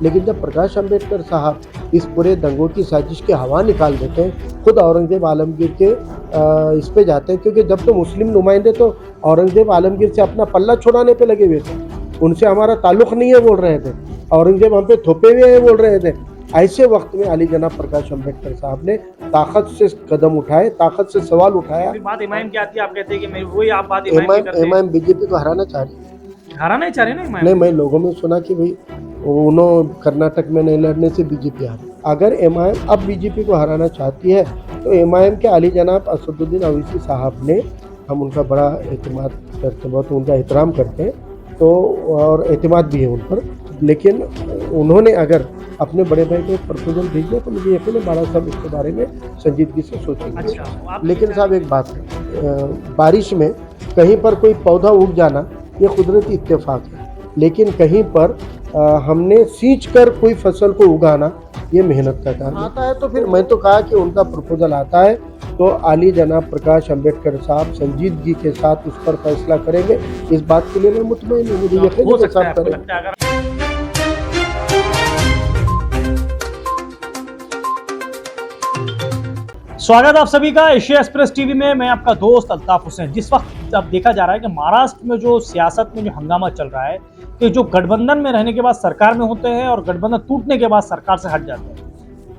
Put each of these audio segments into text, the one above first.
लेकिन जब प्रकाश अम्बेडकर साहब इस पूरे दंगों की साजिश की हवा निकाल देते हैं, खुद औरंगज़ेब आलमगीर के इस पे जाते हैं, क्योंकि जब तो मुस्लिम नुमाइंदे तो औरंगज़ेब आलमगीर से अपना पल्ला छुड़ाने पे लगे हुए थे, उनसे हमारा ताल्लुक़ नहीं है बोल रहे थे, औरंगज़ेब हम पे थोपे हुए हैं बोल रहे थे। ऐसे वक्त में अली जनाब प्रकाश अम्बेडकर साहब ने ताकत से कदम उठाए, ताकत से सवाल उठाया। फिर बात इमाम की आती है, आप कहते हैं कि वही आप बात इमाम की करते हैं। इमाम बीजेपी को हराना चाह रही है। हराना ही चाह रहे हैं ना इमाम? नहीं, मैं लोगों में सुना कि भाई उन्होंने कर्नाटक में नहीं लड़ने से बीजेपी हारी। अगर एमआईएम अब बीजेपी को हराना चाहती है तो एमआईएम के अली जनाब असदुद्दीन ओवैसी साहब ने, हम उनका बड़ा एतमाद करते, बहुत उनका एहतराम करते हैं, तो और एतमाद भी है उन पर, लेकिन उन्होंने अगर अपने बड़े भाई को एक प्रपोजल भेज दिया तो मुझे यकीन है बाला साहब इसके बारे में संजीदगी से सोचेंगे। अच्छा, लेकिन साहब एक बात है, बारिश में कहीं पर कोई पौधा उग जाना ये कुदरती इत्तेफाक है, लेकिन कहीं पर हमने सींच कर कोई फसल को उगाना ये मेहनत का काम आता है। तो फिर मैं तो कहा कि उनका प्रपोजल आता है तो अली जनाब प्रकाश अम्बेडकर साहब संजीदगी के साथ उस पर फैसला करेंगे। इस बात के लिए मैं मुतमईन हूँ, मुझे यकीन है कि साहब करेंगे। स्वागत आप सभी का एशिया एक्सप्रेस टीवी में। मैं आपका दोस्त अल्ताफ हुसैन। जिस वक्त अब देखा जा रहा है कि महाराष्ट्र में जो सियासत में जो हंगामा चल रहा है कि जो गठबंधन में रहने के बाद सरकार में होते हैं और गठबंधन टूटने के बाद सरकार से हट जाते हैं।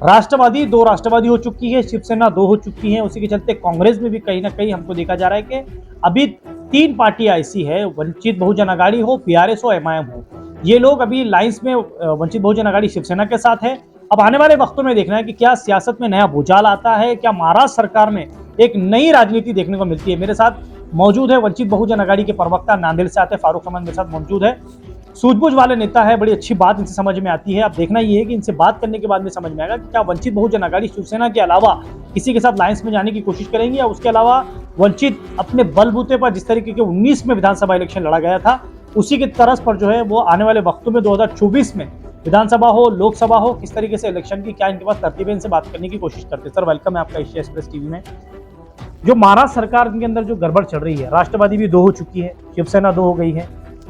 राष्ट्रवादी 2 राष्ट्रवादी हो चुकी है, शिवसेना 2 हो चुकी है। उसी के चलते कांग्रेस में भी कहीं ना कहीं हमको देखा जा रहा है कि अभी 3 पार्टियां ऐसी है, वंचित बहुजन अघाड़ी हो, बीआरएस हो, एमआईएम हो, ये लोग अभी लाइंस में वंचित बहुजन अघाड़ी शिवसेना के साथ है। अब आने वाले वक्तों में देखना है कि क्या सियासत में नया भूचाल आता है, क्या महाराष्ट्र सरकार में एक नई राजनीति देखने को मिलती है। मेरे साथ मौजूद है वंचित बहुजन अघाड़ी के प्रवक्ता, नांदेड़ से आते फारूक अहमद मेरे साथ मौजूद है। सूझबूझ वाले नेता है, बड़ी अच्छी बात इनसे समझ में आती है। अब देखना ये है कि इनसे बात करने के बाद में समझ में आएगा कि क्या वंचित बहुजन अघाड़ी शिवसेना के अलावा किसी के साथ लाइंस में जाने की कोशिश करेंगे, या उसके अलावा वंचित अपने बलबूते पर जिस तरीके के 19 में विधानसभा इलेक्शन लड़ा गया था उसी की तरस पर जो है वो आने वाले वक्तों में 2024 में विधानसभा हो, लोकसभा हो, किस तरीके से इलेक्शन की क्या इनके पास तरतीब है, इनसे बात करने की कोशिश करते हैं। सर वेलकम है आपका एशिया एक्सप्रेस टीवी में। जो महाराष्ट्र सरकार के अंदर जो गड़बड़ चल रही है, राष्ट्रवादी भी 2 हो चुकी है, शिवसेना 2 हो गई है,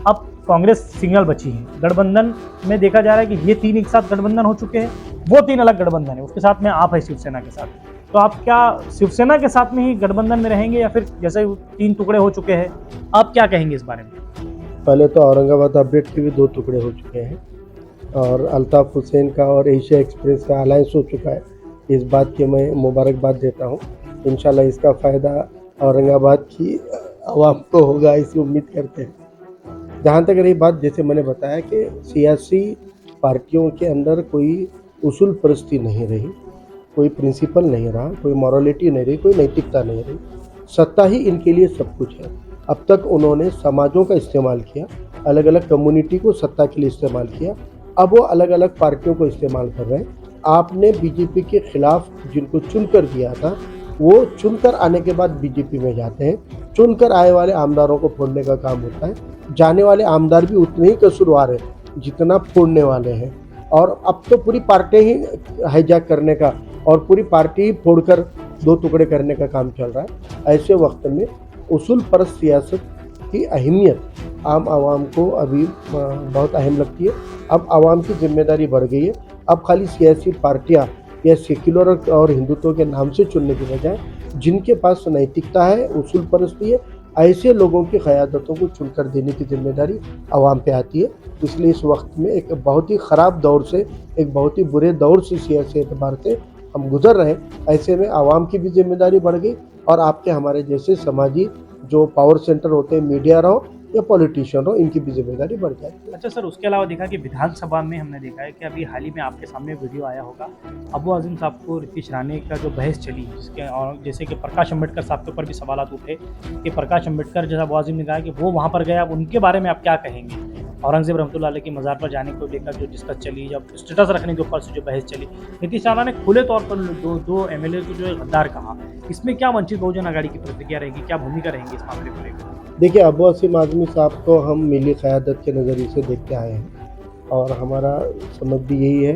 अब कांग्रेस सिंगल बची है। गठबंधन में देखा जा रहा है कि ये 3 एक साथ गठबंधन हो चुके हैं, वो 3 अलग गठबंधन है, उसके साथ में आप है शिवसेना के साथ। तो आप क्या शिवसेना के साथ में ही गठबंधन में रहेंगे या फिर जैसे 3 टुकड़े हो चुके हैं, आप क्या कहेंगे इस बारे में? पहले तो औरंगाबाद अपडेट के भी 2 टुकड़े हो चुके हैं और अल्ताफ हुसैन का और एशिया एक्सप्रेस का अलायंस हो चुका है। इस बात की मैं मुबारकबाद देता हूँ। इंशाल्लाह इसका फ़ायदा औरंगाबाद की आवाम को होगा, ऐसी उम्मीद करते हैं। जहाँ तक रही बात, जैसे मैंने बताया कि सियासी पार्टियों के अंदर कोई उसूल परस्ती नहीं रही, कोई प्रिंसिपल नहीं रहा, कोई मॉरलिटी नहीं रही, कोई नैतिकता नहीं रही। सत्ता ही इनके लिए सब कुछ है। अब तक उन्होंने समाजों का इस्तेमाल किया, अलग अलग कम्युनिटी को सत्ता के लिए इस्तेमाल किया, अब वो अलग अलग पार्टियों को इस्तेमाल कर रहे हैं। आपने बीजेपी के खिलाफ जिनको चुनकर दिया था वो चुनकर आने के बाद बीजेपी में जाते हैं। चुनकर आए वाले आमदारों को फोड़ने का काम होता है। जाने वाले आमदार भी उतने ही कसूरवार हैं जितना फोड़ने वाले हैं। और अब तो पूरी पार्टी ही हाईजैक करने का और पूरी पार्टी ही फोड़कर 2 टुकड़े करने का काम चल रहा है। ऐसे वक्त में उसूल परस्त सियासत की अहमियत आम आवाम को अभी बहुत अहम लगती है। अब आवाम की जिम्मेदारी बढ़ गई है। अब खाली सियासी पार्टियां या सेक्युलर और हिंदुत्व के नाम से चुनने की बजाय जिनके पास नैतिकता है, उसूल परस्ती है, ऐसे लोगों की क़यादतों को चुनकर देने की जिम्मेदारी आवाम पे आती है। इसलिए इस वक्त में एक बहुत ही ख़राब दौर से, एक बहुत ही बुरे दौर से सियासी एतबार से हम गुजर रहे हैं। ऐसे में आवाम की भी जिम्मेदारी बढ़ गई और आपके हमारे जैसे समाजी जो पावर सेंटर होते हैं, मीडिया रहो या पॉलिटिशियन हो, इनकी भी जिम्मेदारी बढ़ जाती है। अच्छा सर, उसके अलावा देखा कि विधानसभा में हमने देखा है कि अभी हाल ही में आपके सामने वीडियो आया होगा, अबू आज़म साहब को रीतीश राणे का जो बहस चली, जिसके और जैसे कि प्रकाश अम्बेडकर साहब के ऊपर भी सवाल उठे कि प्रकाश अम्बेडकर जैसा अबू आज़म ने कहा कि वो वहाँ पर गया, अब उनके बारे में आप क्या कहेंगे? औरंगज़ेब रहमतुल्लाह अलैह की मज़ार पर जाने को लेकर जो डिस्कस चली, जब स्टेटस रखने के ऊपर से जो बहस चली, नीतीश राणा ने खुले तौर पर दो एमएलए को जो है गद्दार कहा। इसमें क्या वंचित बहुजन अघाड़ी की प्रतिक्रिया रहेगी, क्या भूमिका रहेगी इस मामले को लेकर? देखिए, अबू आसिम आज़मी साहब को हम मिली क़यादत के नज़रिए से देखते आए हैं और हमारा समझ भी यही है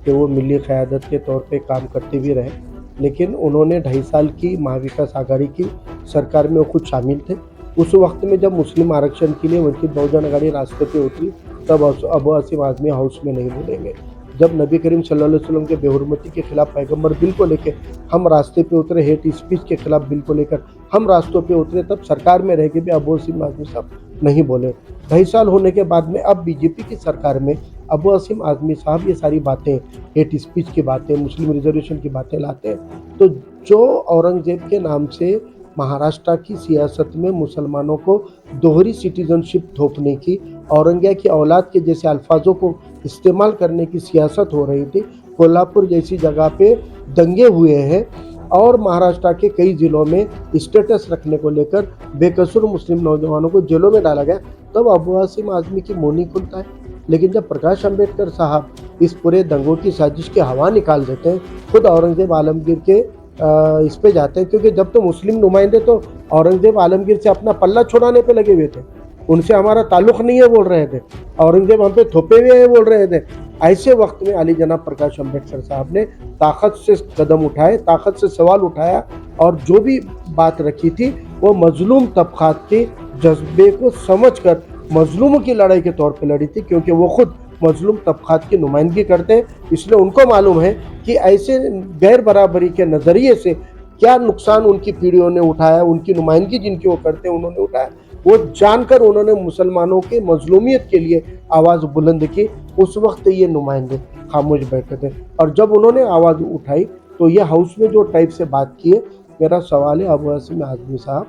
कि वो मिली क़यादत के तौर पे काम करते भी रहे। लेकिन उन्होंने 2.5 साल की महाविकास आघाड़ी की सरकार में वो खुद शामिल थे उस वक्त में जब मुस्लिम आरक्षण के लिए वंचित बहुजन आघाड़ी रास्ते पे उतरी, तब अबू आसिम आज़मी हाउस में नहीं बोलेंगे। जब नबी करीम सल्लल्लाहु अलैहि वसल्लम के बेहुरमती के खिलाफ पैगंबर बिल को लेकर हम रास्ते पे उतरे, हेट स्पीच के खिलाफ बिल को लेकर हम रास्तों पे उतरे, तब सरकार में रह के भी अबू आसिम आज़मी साहब नहीं बोले। 2.5 साल होने के बाद में अब बीजेपी की सरकार में अबू आसिम आज़मी साहब ये सारी बातें, हेट स्पीच की बातें, मुस्लिम रिजर्वेशन की बातें लाते हैं। तो जो औरंगजेब के नाम से महाराष्ट्र की सियासत में मुसलमानों को दोहरी सिटीजनशिप थोपने की, औरंगिया की औलाद के जैसे अल्फाजों को इस्तेमाल करने की सियासत हो रही थी, कोल्हापुर जैसी जगह पे दंगे हुए हैं और महाराष्ट्र के कई ज़िलों में स्टेटस रखने को लेकर बेकसूर मुस्लिम नौजवानों को जेलों में डाला गया, तब अबू आसिम आज़मी की मुँह नहीं खुलता है। लेकिन जब प्रकाश अंबेडकर साहब इस पूरे दंगों की साजिश की हवा निकाल देते हैं, खुद औरंगजेब आलमगीर के इस पे जाते हैं, क्योंकि जब तो मुस्लिम नुमाइंदे तो औरंगजेब आलमगीर से अपना पल्ला छुड़ाने पे लगे हुए थे, उनसे हमारा ताल्लुक़ नहीं है बोल रहे थे, औरंगजेब हम पे थोपे हुए हैं बोल रहे थे। ऐसे वक्त में अली जनाब प्रकाश अंबेडकर साहब ने ताकत से कदम उठाए, ताकत से सवाल उठाया और जो भी बात रखी थी वो मजलूम तबकात के जज्बे को समझकर मजलूमों की लड़ाई के तौर पे लड़ी थी, क्योंकि वो खुद मजलूम तबकात की नुमाइंदगी करते हैं। इसलिए उनको मालूम है कि ऐसे गैर बराबरी के नज़रिए से क्या नुकसान उनकी पीढ़ियों ने उठाया, उनकी नुमाइंदगी जिनकी वो करते हैं उन्होंने उठाया, वो जानकर उन्होंने मुसलमानों के मजलूमियत के लिए आवाज़ बुलंद की। उस वक्त ये नुमाइंदे खामोश बैठे थे और जब उन्होंने आवाज़ उठाई तो ये हाउस में जो टाइप से बात की है, मेरा सवाल है अबू आसिम आज़मी साहब,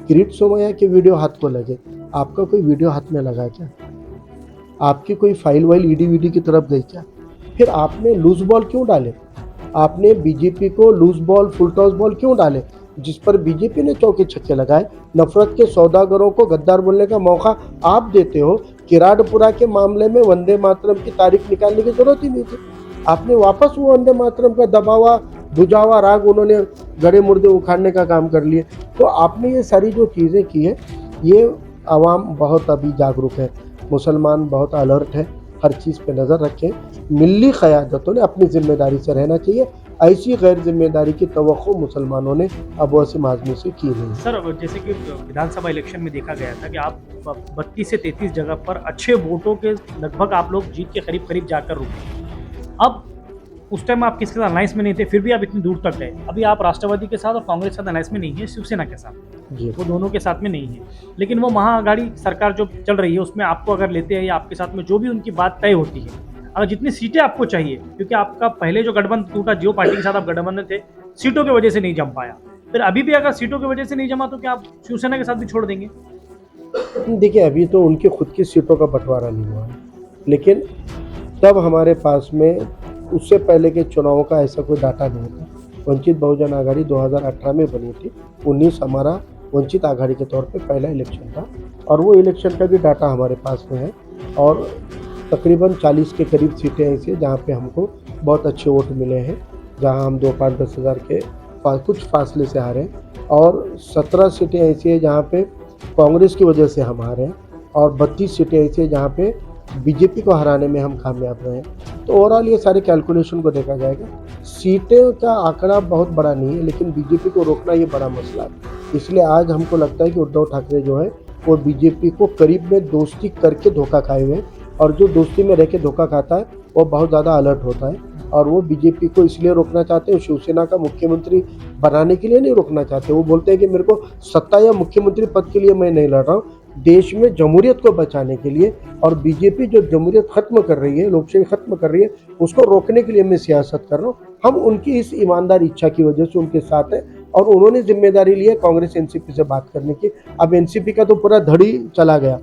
किरीट सोमैया के वीडियो हाथ को लगे, आपका कोई वीडियो हाथ में लगा क्या? आपकी कोई फाइल वाइल ईडी की तरफ गई क्या? फिर आपने लूज बॉल क्यों डाले? आपने बीजेपी को loose ball, full toss ball क्यों डाले, जिस पर बीजेपी ने चौके छक्के लगाए? नफरत के सौदागरों को गद्दार बोलने का मौका आप देते हो। किराड़पुरा के मामले में वंदे मातरम की तारीख निकालने की जरूरत ही नहीं थी। आपने वापस वो वंदे मातरम का दबावा बुझावा राग उन्होंने गड़े मुर्दे उखाड़ने का काम कर लिए। तो आपने ये सारी जो चीज़ें की है, ये आवाम बहुत अभी जागरूक है, मुसलमान बहुत अलर्ट है, हर चीज़ पे नज़र रखें। मिली क़यादतों ने अपनी ज़िम्मेदारी से रहना चाहिए। ऐसी गैर जिम्मेदारी की तवक्को मुसलमानों ने अबू आसिम आज़मी से की नहीं। सर, जैसे कि विधानसभा इलेक्शन में देखा गया था कि आप 32 से 33 जगह पर अच्छे वोटों के लगभग आप लोग जीत के करीब जाकर रुके। अब उस टाइम आप किसके साथ अलायंस में नहीं थे, फिर भी आप इतनी दूर तक गए। अभी आप राष्ट्रवादी के साथ और कांग्रेस के साथ अलायंस में नहीं है, शिवसेना के साथ जी, वो दोनों के साथ में नहीं है। लेकिन वो महाआघाड़ी सरकार जो चल रही है उसमें आपको अगर लेते हैं या आपके साथ में जो भी उनकी बात तय होती है, अगर जितनी सीटें आपको चाहिए, क्योंकि आपका पहले जो गठबंधन टूटा, जियो पार्टी के साथ आप गठबंधन थे, सीटों की वजह से नहीं जम पाया, फिर अभी भी अगर सीटों की वजह से नहीं जमा तो क्या आप शिवसेना के साथ भी छोड़ देंगे? देखिए अभी तो उनकी खुद की सीटों का बंटवारा नहीं हुआ है, लेकिन तब हमारे पास में उससे पहले के चुनावों का ऐसा कोई डाटा नहीं था। वंचित बहुजन आघाड़ी 2018 में बनी थी, 19 हमारा वंचित आघाड़ी के तौर पे पहला इलेक्शन था और वो इलेक्शन का भी डाटा हमारे पास में है और तकरीबन 40 के करीब सीटें ऐसी हैं जहाँ पे हमको बहुत अच्छे वोट मिले हैं, जहाँ हम 2, 5, 10 हज़ार के कुछ फासले से हारे हैं और 17 सीटें ऐसी हैं जहाँ पे कांग्रेस की वजह से हम हारे हैं और 32 सीटें ऐसी हैं जहाँ पे बीजेपी को हराने में हम कामयाब रहे हैं। तो ओवरऑल ये सारे कैलकुलेशन को देखा जाएगा, सीटें का आंकड़ा बहुत बड़ा नहीं है, लेकिन बीजेपी को रोकना ये बड़ा मसला है। इसलिए आज हमको लगता है कि उद्धव ठाकरे जो है वो बीजेपी को करीब में दोस्ती करके धोखा खाए हुए हैं और जो दोस्ती में रह के धोखा खाता है वो बहुत ज़्यादा अलर्ट होता है और वो बीजेपी को इसलिए रोकना चाहते हैं, शिवसेना का मुख्यमंत्री बनाने के लिए नहीं रोकना चाहते। वो बोलते हैं कि मेरे को सत्ता या मुख्यमंत्री पद के लिए मैं नहीं लड़ रहा हूँ, देश में जमहूरियत को बचाने के लिए, और बीजेपी जो जमहूरियत ख़त्म कर रही है, लोकशाही ख़त्म कर रही है, उसको रोकने के लिए मैं सियासत कर रहा हूँ। हम उनकी इस ईमानदार इच्छा की वजह से उनके साथ हैं और उन्होंने जिम्मेदारी ली है कांग्रेस एनसीपी से बात करने की। अब एनसीपी का तो पूरा धड़ ही चला गया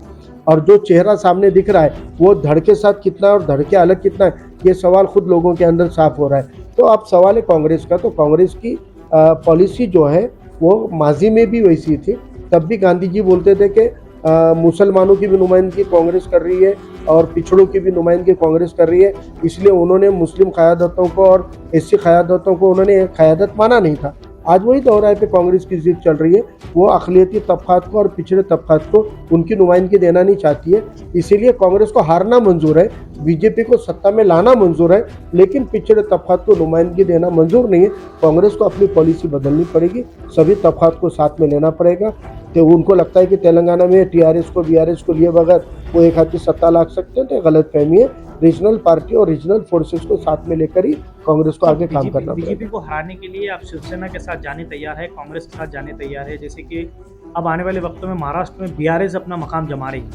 और जो चेहरा सामने दिख रहा है वो धड़ के साथ कितना है और धड़ के अलग कितना है, ये सवाल खुद लोगों के अंदर साफ हो रहा है। तो अब सवाल है कांग्रेस का, तो कांग्रेस की पॉलिसी जो है वो माजी में भी वैसी थी। तब भी गांधी जी बोलते थे कि मुसलमानों की भी नुमाइंदगी कांग्रेस कर रही है और पिछड़ों की भी नुमाइंदगी कांग्रेस कर रही है, इसलिए उन्होंने मुस्लिम क़यादतों को और एससी क़यादतों को उन्होंने क़यादत माना नहीं था। आज वही दोहराए पे कांग्रेस की जिद चल रही है। वो अक़लियती तबक़ात को और पिछड़े तबक़ात को उनकी नुमाइंदगी देना नहीं चाहती है, इसीलिए कांग्रेस को हारना मंजूर है, बीजेपी को सत्ता में लाना मंजूर है, लेकिन पिछड़े तबक़ात को नुमाइंदगी देना मंजूर नहीं है। कांग्रेस को अपनी पॉलिसी बदलनी पड़ेगी, सभी तबक़ात को साथ में लेना पड़ेगा। तो उनको लगता है कि तेलंगाना में टीआरएस को बीआरएस को लिए बगैर वो एक हाथ की सत्ता ला सकते हैं, तो गलत फहमी है। रीजनल पार्टी और रीजनल फोर्सेस को साथ में लेकर ही कांग्रेस को आगे काम करना पड़ेगा। बीजेपी को हराने के लिए आप शिवसेना के साथ जाने तैयार है, कांग्रेस के साथ जाने तैयार है, जैसे कि अब आने वाले वक्तों में महाराष्ट्र में बीआरएस अपना मकाम जमा रही है,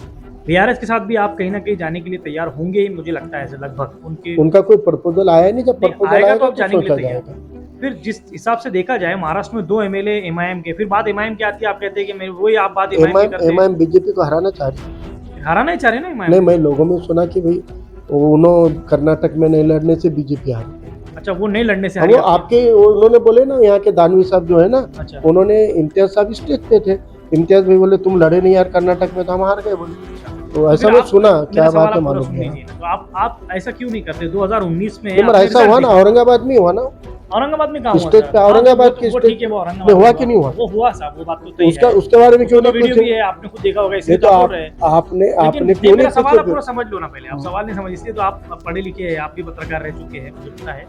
बीआरएस के साथ भी आप कहीं ना कहीं जाने के लिए तैयार होंगे ही, मुझे लगता है ऐसे लगभग उनका कोई प्रपोजल आया नहीं, जब प्रपोजल आएगा तो आप जाने के लिए सोचा तैयार। जाएगा। फिर जिस हिसाब से देखा जाए महाराष्ट्र में 2 एमएलए एमआईएम के, फिर बात एमआईएम की आती है, आप कहते हैं कि वही आप बात एमआईएम की करते हैं। एमआईएम बीजेपी को हराना चाह रही है, हराना ही चाह रहे ना एमआईएम। नहीं, मैं लोगों में सुना कि भाई उन्होंने कर्नाटक में नहीं लड़ने से बीजेपी हारी। अच्छा, वो नहीं लड़ने से वो आपके उन्होंने बोले ना, यहाँ के दानवी साहब जो है ना, अच्छा। उन्होंने इम्तियाज साहब स्टेज पे थे, इम्तियाज भाई बोले तुम लड़े नहीं यार कर्नाटक में, तो हम हार गए बोले। तो ऐसा मैं सुना, क्या बात है मालूम नहीं। तो आप ऐसा क्यों नहीं करते? 2019 में ऐसा हुआ ना, औरंगाबाद में हुआ ना, औरंगाबाद में कहाँ हुआ? स्टेज पे औरंगाबाद की वो स्टेज ठीक है, वो औरंगाबाद में हुआ कि नहीं हुआ? वो हुआ साहब, वो बात तो तय है। उसके बारे में क्यों नहीं वीडियो पूछे? भी है, आपने खुद देखा होगा, ये इसलिए तो तो बोल रहे हैं। आपने लेकिन क्यों मेरा नहीं सवाल आप पूरा पूछे? समझ लो ना पहले, आप सवाल नहीं समझ, इसलिए तो आप पढ़े लिखे हैं, आप भी पत्रकार रह चुके हैं, मुझे पता है।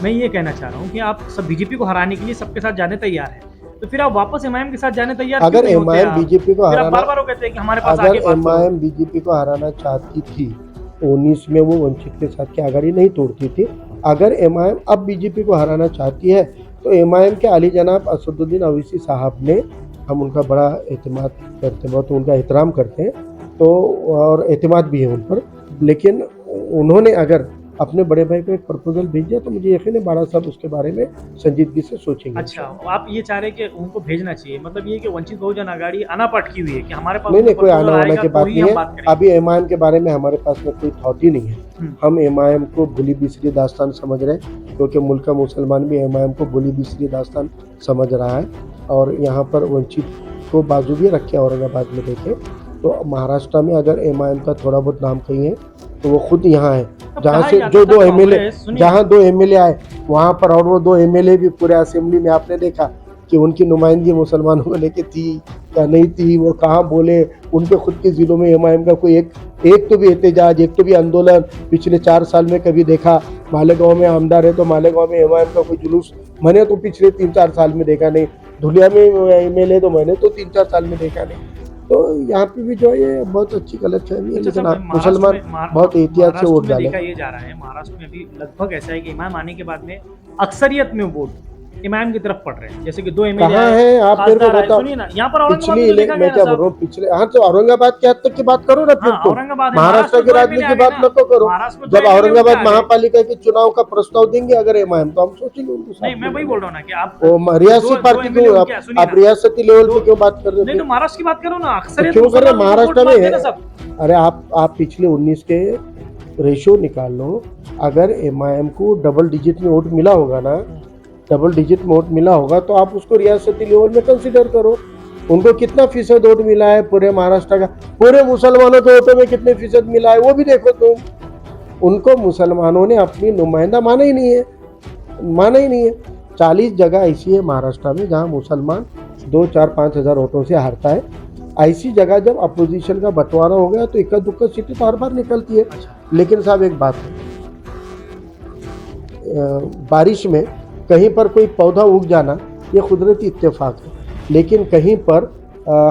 मैं ये कहना चाह रहा हूँ कि आप सब बीजेपी को हराने के लिए सबके साथ जाने तैयार है, तो फिर आप वापस एमआईएम के साथ जाने तैयार क्यों अगर नहीं होते? एमआईएम बीजेपी को फिर आप हराना, बार-बार वो कहते हैं कि हमारे पास अगर आके बात करो। एमआईएम बीजेपी को हराना चाहती थी तो 19 में वो वंचित के साथ की आघाड़ी नहीं तोड़ती थी। अगर एमआईएम अब बीजेपी को हराना चाहती है तो एमआईएम के अली जनाब असदुद्दीन ओवैसी साहब ने, हम उनका बड़ा एतमाद करते हैं, बहुत उनका एहतराम करते हैं, तो और एतमाद भी है उन पर, लेकिन उन्होंने अगर अपने बड़े भाई को एक प्रपोजल भेज दिया तो मुझे यकीन है बाड़ा साहब उसके बारे में संजीदगी से सोचेंगे। अच्छा, आप ये चाह रहे हैं कि उनको भेजना चाहिए, मतलब ये कि वंचित बहुजन आघाड़ी अनापट की हुई है कि हमारे पास नहीं, कोई आना वाला की तो बात नहीं है। अभी एमआईएम के बारे में हमारे पास में कोई थॉट ही नहीं है। हम एमआईएम को भूली बिसरी दास्तान समझ रहे हैं, क्योंकि मुल्क का मुसलमान भी एमआईएम को भूली बिसरी दास्तान समझ रहा है, और यहाँ पर वंचित को बाजू भी रखे। औरंगाबाद में देखें तो महाराष्ट्र में अगर एमआईएम का थोड़ा बहुत नाम कहीं है तो वो खुद यहाँ है, जहाँ से जो 2 एमएलए, जहाँ 2 एमएलए आए वहाँ पर, और वो 2 एमएलए भी पूरे असेंबली में आपने देखा कि उनकी नुमाइंदगी मुसलमानों को लेके थी या नहीं थी, वो कहाँ बोले। उनके खुद के ज़िलों में एमआईएम का कोई एक तो भी एहतजाज, एक तो भी आंदोलन पिछले 4 साल में कभी देखा? मालेगांव में आमदार है तो मालेगांव में एमआईएम का कोई जुलूस मैंने तो पिछले 3-4 साल में देखा नहीं। धुलिया में एमएलए तो मैंने तो 3-4 साल में देखा नहीं। तो यहाँ पे भी जो है ये बहुत अच्छी गलतफहमी है, लेकिन आप मुसलमान बहुत एहतियात से वोट डालें। देखा ये जा रहा है महाराष्ट्र में भी लगभग ऐसा है कि इमाम आने के बाद में अक्सरियत में वोट इमाम की तरफ पड़ रहे हैं, जैसे कि 2 एमएलए कहाँ है आप मेरे को बताओ। सुनिए ना, यहाँ पर औरंगाबाद पिछली में देखा मैं गया क्या ना बोल रहा हूँ, पिछले, हाँ तो औरंगाबाद के हद तक की बात करो ना फिर हाँ, तो औरंगाबाद है, महाराष्ट्र की राजनीति की बात मत करो। जब औरंगाबाद महापालिका के चुनाव का प्रस्ताव देंगे अगर एमआईएम, तो हम सोचेंगे उनको साथ। नहीं, मैं वही बोल रहा हूँ ना कि आप रियासती पार्टी क्यों, आप रियासती लेवल पे क्यों बात कर रहे हो? नहीं तो महाराष्ट्र की बात करो ना, अक्सर क्यों कर रहे हैं महाराष्ट्र में? अरे आप पिछले 19 के रेशियो निकाल लो, अगर एमआईएम को डबल डिजिट में वोट मिला होगा ना, डबल डिजिट में वोट मिला होगा, तो आप उसको रियासती लेवल में कंसीडर करो। उनको कितना फीसद वोट मिला है पूरे महाराष्ट्र का, पूरे मुसलमानों के वोटों में कितने फीसद मिला है वो भी देखो तुम। उनको मुसलमानों ने अपनी नुमाइंदा माना ही नहीं है। 40 जगह ऐसी है महाराष्ट्र में जहाँ मुसलमान 2, 4, 5 हज़ार वोटों से हारता है। ऐसी जगह जब अपोजिशन का बंटवारा हो गया तो इक्का दुक्का सीटें तो हर बार निकलती है। लेकिन साहब एक बात है, बारिश में कहीं पर कोई पौधा उग जाना ये कुदरती इत्तेफाक है, लेकिन कहीं पर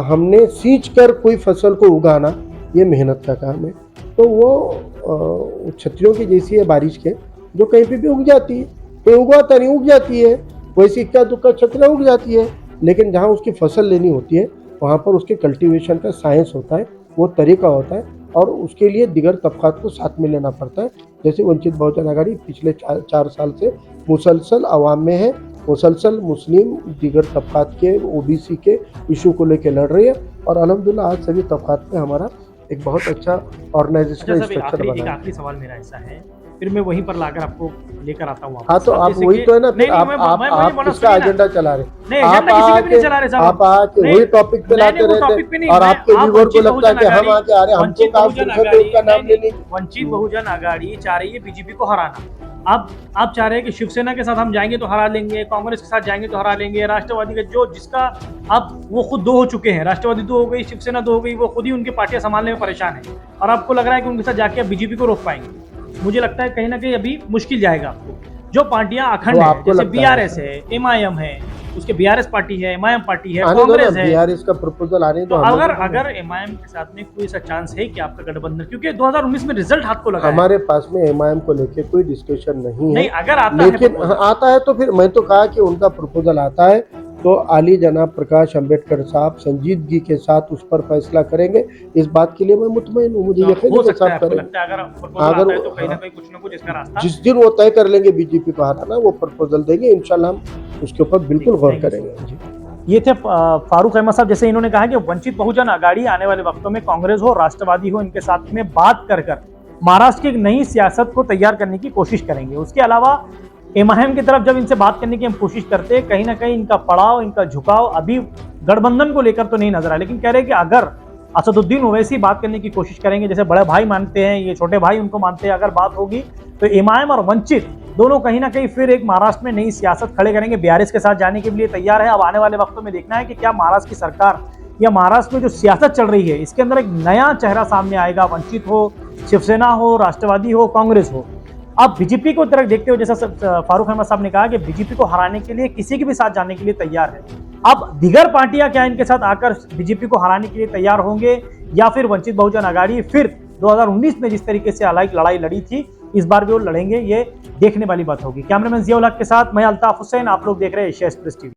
हमने सींच कर कोई फसल को उगाना ये मेहनत का काम है। तो वो छतरियों की जैसी है बारिश के, जो कहीं पे भी उग जाती है, कोई उगाता नहीं उग जाती है, वैसे इक्का दुक्का छतरियाँ उग जाती है। लेकिन जहाँ उसकी फसल लेनी होती है वहाँ पर उसके कल्टीवेशन का साइंस होता है, वो तरीका होता है, और उसके लिए दिगर तबकात को साथ में लेना पड़ता है। जैसे वंचित बहुजन आघाड़ी पिछले 4 साल से मुसलसल आवाम में है, मुसलसल मुस्लिम दिगर तबकात के ओबीसी के इशू को लेकर लड़ रही है, और अल्हम्दुलिल्लाह आज सभी तबकात में हमारा एक बहुत अच्छा ऑर्गेनाइजेशनल स्ट्रक्चर बना है। आखिरी सवाल मेरा ऐसा है, फिर मैं वहीं पर लाकर आपको लेकर आता हूँ। हाँ तो आप वही तो है ना, फिर आप इसका एजेंडा चला रहे, आप आके वही टॉपिक पे लाते रहते, और आपके व्यूअर को लगता है कि हम आके आ रहे, हमको काम का नाम लेने। वंचित बहुजन आघाड़ी चाह रही है बीजेपी को हराना, आप चाह रहे हैं कि शिवसेना के साथ हम जाएंगे तो हरा लेंगे, कांग्रेस के साथ जाएंगे तो हरा लेंगे, राष्ट्रवादी का जो जिसका अब वो खुद दो हो चुके हैं, राष्ट्रवादी दो हो गई, शिवसेना दो हो गई, वो खुद ही उनकी पार्टियां संभालने में परेशान है और आपको लग रहा है कि उनके साथ जाके आप बीजेपी को रोक पाएंगे। मुझे लगता है कहीं ना कहीं अभी मुश्किल जाएगा आपको। जो पार्टियां अखंड है, जैसे बीआरएस है, एमआईएम है, उसके बीआरएस पार्टी है, एमआईएम पार्टी है, कांग्रेस है, बीआरएस का प्रपोजल आने तो अगर एमआईएम के साथ में कोई सा चांस है कि आपका गठबंधन, क्योंकि 2019 में रिजल्ट हाथ को लगा हमारे पास में एमआईएम को लेके कोई डिस्कशन नहीं है। नहीं, अगर आता लेकिन आता है तो फिर मैं तो कहा कि उनका प्रपोजल आता है तो आली जनाब प्रकाश अंबेडकर साहब संजीदगी के साथ उस पर फैसला करेंगे। इस बात के लिए मैं मुतमईन हूँ, मुझे यकीन है कि साहब करेंगे। अगर तो कहीं ना कहीं कुछ ना कुछ इसका रास्ता जिस दिन वो तय कर लेंगे बीजेपी को हराना, वो प्रपोजल देंगे, इंशाल्लाह हम उसके ऊपर बिल्कुल गौर करेंगे। जी, ये थे फारूक अहमद साहब। जैसे इन्होंने कहा कि वंचित बहुजन अघाड़ी आने वाले वक्तों में कांग्रेस हो, राष्ट्रवादी हो, इनके साथ में बात कर महाराष्ट्र की एक नई सियासत को तैयार करने की कोशिश करेंगे। उसके अलावा एमआईएम की तरफ जब इनसे बात करने की हम कोशिश करते हैं, कहीं ना कहीं इनका पड़ाव, इनका झुकाव अभी गठबंधन को लेकर तो नहीं नजर आया, लेकिन कह रहे हैं कि अगर असदुद्दीन ओवैसी बात करने की कोशिश करेंगे, जैसे बड़े भाई मानते हैं, ये छोटे भाई उनको मानते हैं, अगर बात होगी तो एमआईएम और वंचित दोनों कहीं ना कहीं फिर एक महाराष्ट्र में नई सियासत खड़े करेंगे, बीआरएस के साथ जाने के लिए तैयार है। अब आने वाले वक्तों में देखना है कि क्या महाराष्ट्र की सरकार या महाराष्ट्र में जो सियासत चल रही है इसके अंदर एक नया चेहरा सामने आएगा, वंचित हो, शिवसेना हो, राष्ट्रवादी हो, कांग्रेस हो। अब बीजेपी को तरफ देखते हो, जैसा फारूक अहमद साहब ने कहा कि बीजेपी को हराने के लिए किसी के भी साथ जाने के लिए तैयार है। अब दीगर पार्टियां क्या इनके साथ आकर बीजेपी को हराने के लिए तैयार होंगे या फिर वंचित बहुजन अघाड़ी फिर 2019 में जिस तरीके से अलग लड़ाई लड़ी थी इस बार भी वो लड़ेंगे, ये देखने वाली बात होगी। कैमरामैन जियाउल हक के साथ मैं अल्ताफ हुसैन, आप लोग देख रहे हैं एशिया एक्सप्रेस टीवी।